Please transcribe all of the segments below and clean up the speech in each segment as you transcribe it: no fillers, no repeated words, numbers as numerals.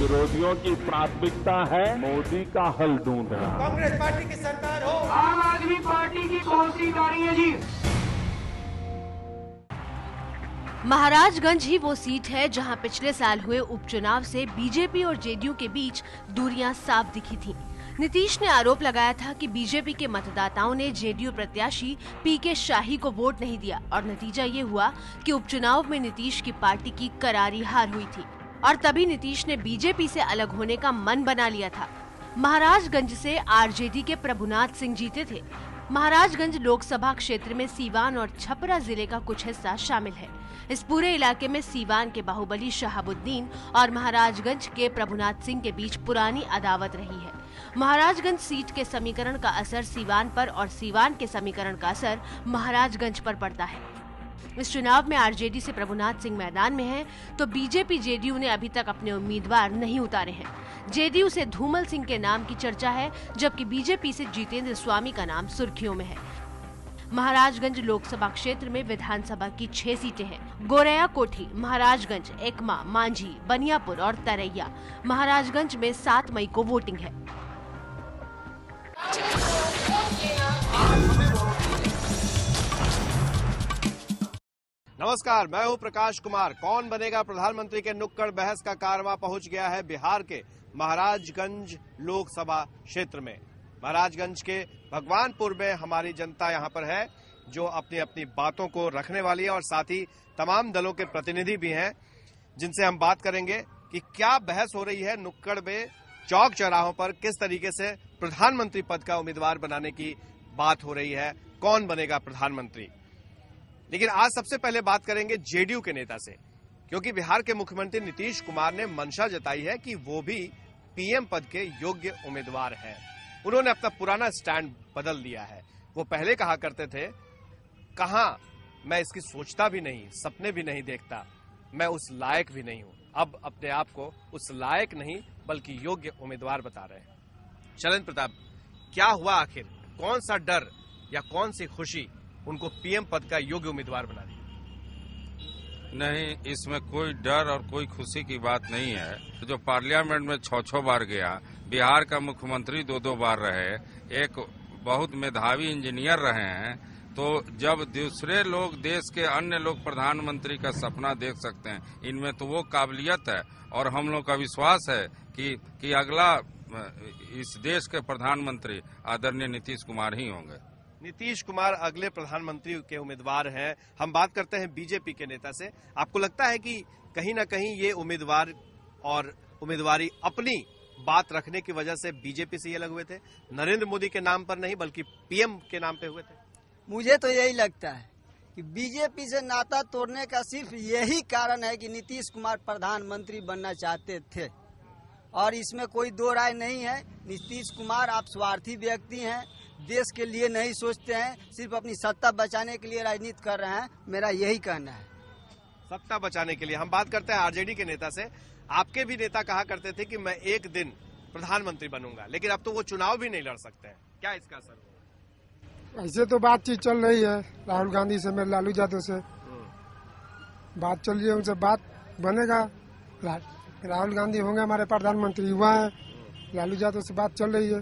विरोधियों की प्राथमिकता है मोदी का हल ढूंढना। कांग्रेस पार्टी की सरकार हो, आम आदमी पार्टी की कौन सी गाड़ी है जी? महाराजगंज ही वो सीट है जहां पिछले साल हुए उपचुनाव से बीजेपी और जेडीयू के बीच दूरियां साफ दिखी थीं। नीतीश ने आरोप लगाया था कि बीजेपी के मतदाताओं ने जेडीयू प्रत्याशी पीके शाही को वोट नहीं दिया और नतीजा ये हुआ कि उपचुनाव में नीतीश की पार्टी की करारी हार हुई थी और तभी नीतीश ने बीजेपी से अलग होने का मन बना लिया था। महाराजगंज से आरजेडी के प्रभुनाथ सिंह जीते थे। महाराजगंज लोकसभा क्षेत्र में सीवान और छपरा जिले का कुछ हिस्सा शामिल है। इस पूरे इलाके में सीवान के बाहुबली शहाबुद्दीन और महाराजगंज के प्रभुनाथ सिंह के बीच पुरानी अदावत रही है। महाराजगंज सीट के समीकरण का असर सीवान पर और सीवान के समीकरण का असर महाराजगंज पर पड़ता है। इस चुनाव में आरजेडी से प्रभुनाथ सिंह मैदान में हैं, तो बीजेपी जेडीयू ने अभी तक अपने उम्मीदवार नहीं उतारे हैं। जेडीयू से धूमल सिंह के नाम की चर्चा है, जबकि बीजेपी से जितेंद्र स्वामी का नाम सुर्खियों में है। महाराजगंज लोकसभा क्षेत्र में विधानसभा की 6 सीटें हैं। गोरैया कोठी, महाराजगंज, एकमा, मांझी, बनियापुर और तरैया। महाराजगंज में 7 मई को वोटिंग है। नमस्कार, मैं हूं प्रकाश कुमार। कौन बनेगा प्रधानमंत्री के नुक्कड़ बहस का कारवां पहुंच गया है बिहार के महाराजगंज लोकसभा क्षेत्र में। महाराजगंज के भगवानपुर में हमारी जनता यहां पर है जो अपनी अपनी बातों को रखने वाली है और साथ ही तमाम दलों के प्रतिनिधि भी हैं जिनसे हम बात करेंगे कि क्या बहस हो रही है नुक्कड़ में, चौक चौराहों पर किस तरीके से प्रधानमंत्री पद का उम्मीदवार बनाने की बात हो रही है, कौन बनेगा प्रधानमंत्री। लेकिन आज सबसे पहले बात करेंगे जेडीयू के नेता से, क्योंकि बिहार के मुख्यमंत्री नीतीश कुमार ने मंशा जताई है कि वो भी पीएम पद के योग्य उम्मीदवार हैं। उन्होंने अपना पुराना स्टैंड बदल दिया है। वो पहले कहा करते थे, कहां मैं इसकी सोचता भी नहीं, सपने भी नहीं देखता, मैं उस लायक भी नहीं हूं। अब अपने आप को उस लायक नहीं बल्कि योग्य उम्मीदवार बता रहे हैं। शैलेंद्र प्रताप, क्या हुआ आखिर? कौन सा डर या कौन सी खुशी उनको पीएम पद का योग्य उम्मीदवार बना दी? नहीं, इसमें कोई डर और कोई खुशी की बात नहीं है। जो पार्लियामेंट में 6 बार गया, बिहार का मुख्यमंत्री 2 बार रहे, एक बहुत मेधावी इंजीनियर रहे हैं, तो जब दूसरे लोग, देश के अन्य लोग प्रधानमंत्री का सपना देख सकते हैं, इनमें तो वो काबिलियत है और हम लोग का विश्वास है कि अगला इस देश के प्रधानमंत्री आदरणीय नीतीश कुमार ही होंगे। नीतीश कुमार अगले प्रधानमंत्री के उम्मीदवार हैं। हम बात करते हैं बीजेपी के नेता से। आपको लगता है कि कहीं ना कहीं ये उम्मीदवार और उम्मीदवारी अपनी बात रखने की वजह से बीजेपी से ये लगे हुए थे, नरेंद्र मोदी के नाम पर नहीं बल्कि पीएम के नाम पे हुए थे? मुझे तो यही लगता है कि बीजेपी से नाता तोड़ने का सिर्फ यही कारण है कि नीतीश कुमार प्रधानमंत्री बनना चाहते थे और इसमें कोई दो राय नहीं है। नीतीश कुमार आप स्वार्थी व्यक्ति हैं, देश के लिए नहीं सोचते हैं, सिर्फ अपनी सत्ता बचाने के लिए राजनीति कर रहे हैं। मेरा यही कहना है। सत्ता बचाने के लिए। हम बात करते हैं आरजेडी के नेता से। आपके भी नेता कहा करते थे कि मैं एक दिन प्रधानमंत्री बनूंगा, लेकिन अब तो वो चुनाव भी नहीं लड़ सकते हैं। क्या इसका असर होगा? ऐसे तो बातचीत चल रही है राहुल गांधी से, मेरे लालू यादव से बात चल रही है, उनसे बात बनेगा। राहुल गांधी होंगे हमारे प्रधानमंत्री, युवा है, लालू यादव से बात चल रही है।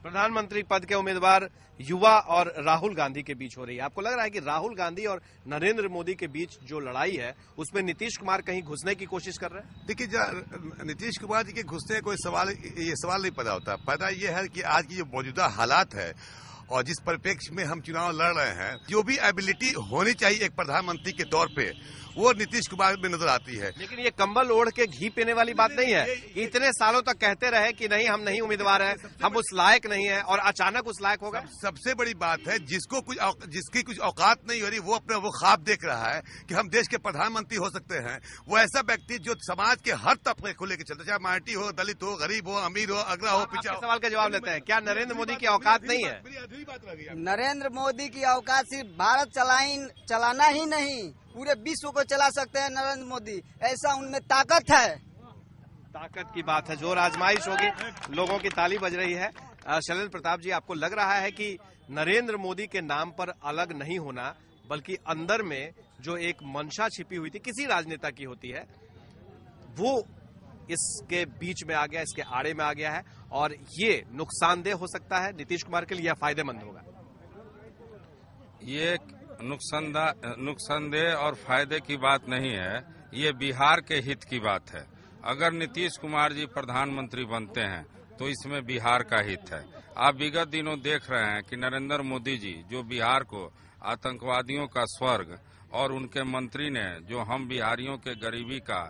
प्रधानमंत्री पद के उम्मीदवार युवा और राहुल गांधी के बीच हो रही है। आपको लग रहा है कि राहुल गांधी और नरेंद्र मोदी के बीच जो लड़ाई है उसमें नीतीश कुमार कहीं घुसने की कोशिश कर रहे हैं? देखिए, नीतीश कुमार जी के घुसने कोई ये सवाल नहीं पैदा होता। पैदा ये है कि आज की जो मौजूदा हालात है और जिस परिप्रेक्ष्य में हम चुनाव लड़ रहे हैं, जो भी एबिलिटी होनी चाहिए एक प्रधानमंत्री के तौर पे, वो नीतीश कुमार में नजर आती है। लेकिन ये कंबल ओढ़ के घी पीने वाली बात नहीं है। इतने सालों तक कहते रहे कि नहीं, हम नहीं उम्मीदवार हैं, हम उस लायक नहीं है, और अचानक उस लायक होगा। सबसे बड़ी बात है, जिसकी कुछ औकात नहीं हो रही, वो अपना वो ख्वाब देख रहा है कि हम देश के प्रधानमंत्री हो सकते हैं। वो ऐसा व्यक्ति जो समाज के हर तबके को लेकर चलता, चाहे माइनॉरिटी हो, दलित हो, गरीब हो, अमीर हो, अगला हो, पिछड़ा हो। सवाल का जवाब लेते हैं, क्या नरेंद्र मोदी की औकात नहीं है? नरेंद्र मोदी की औकात सिर्फ भारत चलाना ही नहीं, पूरे विश्व को चला सकते हैं नरेंद्र मोदी। ऐसा उनमें ताकत है। ताकत की बात है, जोर आजमाइश होगी। लोगों की ताली बज रही है। शैलेंद्र प्रताप जी, आपको लग रहा है कि नरेंद्र मोदी के नाम पर अलग नहीं होना, बल्कि अंदर में जो एक मंशा छिपी हुई थी, किसी राजनेता की होती है, वो इसके बीच में आ गया, इसके आड़े में आ गया है और ये नुकसानदेह हो सकता है नीतीश कुमार के लिए या फायदेमंद होगा? ये नुकसानदेह और फायदे की बात नहीं है, ये बिहार के हित की बात है। अगर नीतीश कुमार जी प्रधानमंत्री बनते हैं तो इसमें बिहार का हित है। आप विगत दिनों देख रहे हैं कि नरेंद्र मोदी जी जो बिहार को आतंकवादियों का स्वर्ग और उनके मंत्री ने जो हम बिहारियों के गरीबी का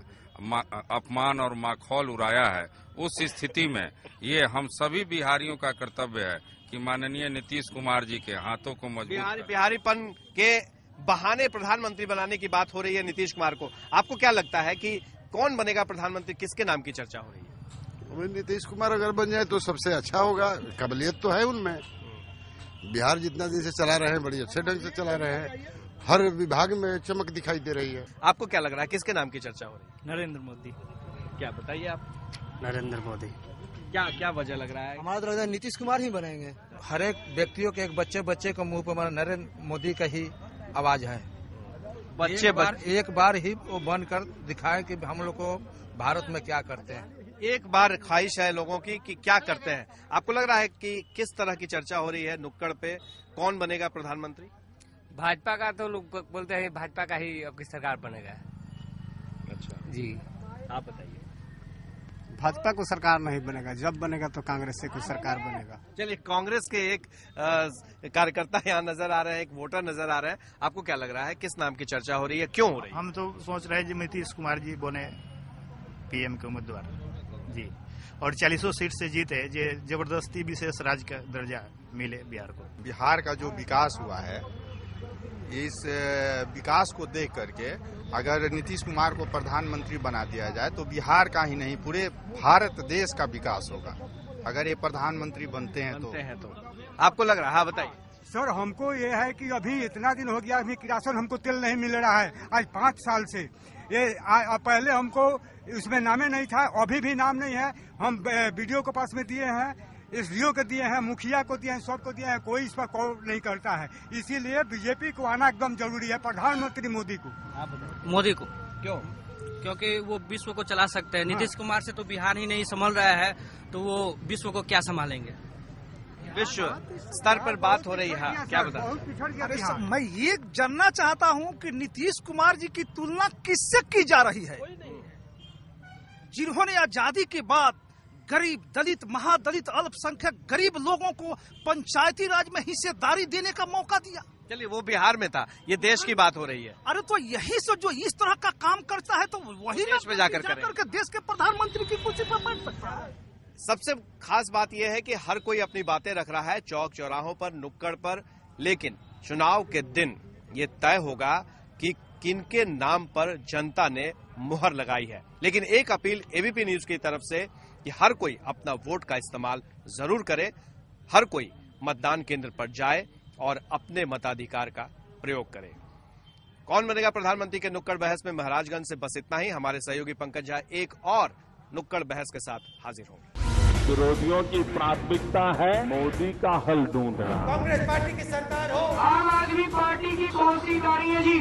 अपमान और माखौल उड़ाया है, उस स्थिति में ये हम सभी बिहारियों का कर्तव्य है कि माननीय नीतीश कुमार जी के हाथों को मजबूत बिहारीपन के बहाने प्रधानमंत्री बनाने की बात हो रही है नीतीश कुमार को। आपको क्या लगता है कि कौन बनेगा प्रधानमंत्री, किसके नाम की चर्चा हो रही है? नीतीश कुमार अगर बन जाए तो सबसे अच्छा होगा, काबिलियत तो है उनमें। बिहार जितना दिन से चला रहे हैं बड़ी अच्छे ढंग से चला रहे हैं, हर विभाग में चमक दिखाई दे रही है। आपको क्या लग रहा है किसके नाम की चर्चा हो रही है? नरेंद्र मोदी। क्या बताइए आप? नरेंद्र मोदी। क्या वजह लग रहा है? हमारा तो लगता है नीतीश कुमार ही बनेंगे। हर एक व्यक्तियों के एक बच्चे के मुंह पर हमारा नरेंद्र मोदी का ही आवाज है। एक बार ही वो बनकर दिखाए कि हम लोग को भारत में क्या करते हैं। एक बार ख्वाहिश है लोगों की कि क्या करते हैं। आपको लग रहा है कि किस तरह की चर्चा हो रही है नुक्कड़ पे, कौन बनेगा प्रधानमंत्री? भाजपा का तो लोग बोलते हैं भाजपा का ही अब की सरकार बनेगा। अच्छा जी, आप बताइए। भाजपा को सरकार नहीं बनेगा, जब बनेगा तो कांग्रेस से कोई सरकार बनेगा। चलिए, कांग्रेस के एक कार्यकर्ता यहाँ नजर आ रहे हैं, एक वोटर नजर आ रहे हैं। आपको क्या लग रहा है किस नाम की चर्चा हो रही है, क्यों हो रही है? हम तो सोच रहे हैं कि नीतीश कुमार जी बने पीएम के उम्मीदवार जी, और 40 सीट से जीते, जबरदस्ती विशेष राज्य का दर्जा मिले बिहार को। बिहार का जो विकास हुआ है, इस विकास को देख करके अगर नीतीश कुमार को प्रधानमंत्री बना दिया जाए तो बिहार का ही नहीं पूरे भारत देश का विकास होगा, अगर ये प्रधानमंत्री बनते हैं तो। आपको लग रहा है? हाँ बताइए। सर, हमको ये है कि अभी इतना दिन हो गया, अभी किरासन हमको तेल नहीं मिल रहा है आज 5 साल से। ये पहले हमको उसमें नामे नहीं था, अभी भी नाम नहीं है। हम वीडियो के पास में दिए हैं, एसडीओ को दिए हैं, मुखिया को दिए हैं, सबको दिए हैं, कोई इस पर कॉल नहीं करता है। इसीलिए बीजेपी को आना एकदम जरूरी है, प्रधानमंत्री मोदी को। मोदी को क्यों? क्योंकि वो विश्व को चला सकते हैं। नीतीश कुमार से तो बिहार ही नहीं संभल रहा है, तो वो विश्व को क्या संभालेंगे? विश्व स्तर पर बात हो रही है, क्या बता? मैं ये जानना चाहता हूँ कि नीतीश कुमार जी की तुलना किससे की जा रही है, जिन्होंने आजादी के बाद गरीब, दलित, महादलित, अल्पसंख्यक गरीब लोगों को पंचायती राज में हिस्सेदारी देने का मौका दिया। चलिए, वो बिहार में था, ये देश की बात हो रही है। अरे तो यही से जो इस तरह का काम करता है तो वही देश में जाकर के देश के प्रधानमंत्री की कुर्सी पर बैठ सकता है। सबसे खास बात यह है कि हर कोई अपनी बातें रख रहा है चौक चौराहों पर, नुक्कड़ पर, लेकिन चुनाव के दिन ये तय होगा कि किनके नाम पर जनता ने मुहर लगाई है। लेकिन एक अपील एबीपी न्यूज की तरफ से कि हर कोई अपना वोट का इस्तेमाल जरूर करे, हर कोई मतदान केंद्र पर जाए और अपने मताधिकार का प्रयोग करे। कौन बनेगा प्रधानमंत्री के नुक्कड़ बहस में महाराजगंज से बस इतना ही। हमारे सहयोगी पंकज झा एक और नुक्कड़ बहस के साथ हाजिर होंगे। विरोधियों की प्राथमिकता है मोदी का हल ढूंढना। कांग्रेस पार्टी की सरकार हो, आम आदमी पार्टी की कौन सी गाड़ी है जी?